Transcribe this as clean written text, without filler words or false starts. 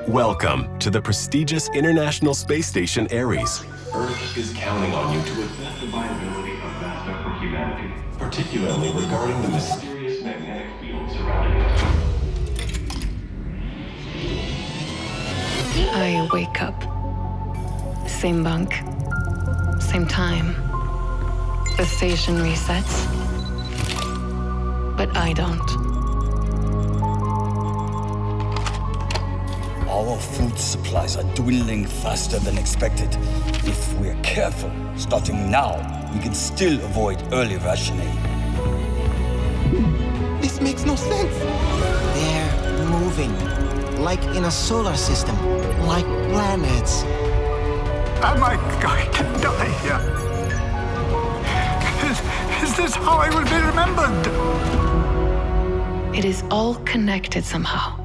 Welcome to the prestigious International Space Station Ares. Earth is counting on you to assess the viability of NASA for humanity, particularly regarding the mysterious magnetic field surrounding us. I wake up. Same bunk, same time. The station resets, but I don't. Our food supplies are dwindling faster than expected. If we're careful, starting now, we can still avoid early rationing. This makes no sense. They're moving, like in a solar system, like planets. Am I going to die here? Is this how I will be remembered? It is all connected somehow.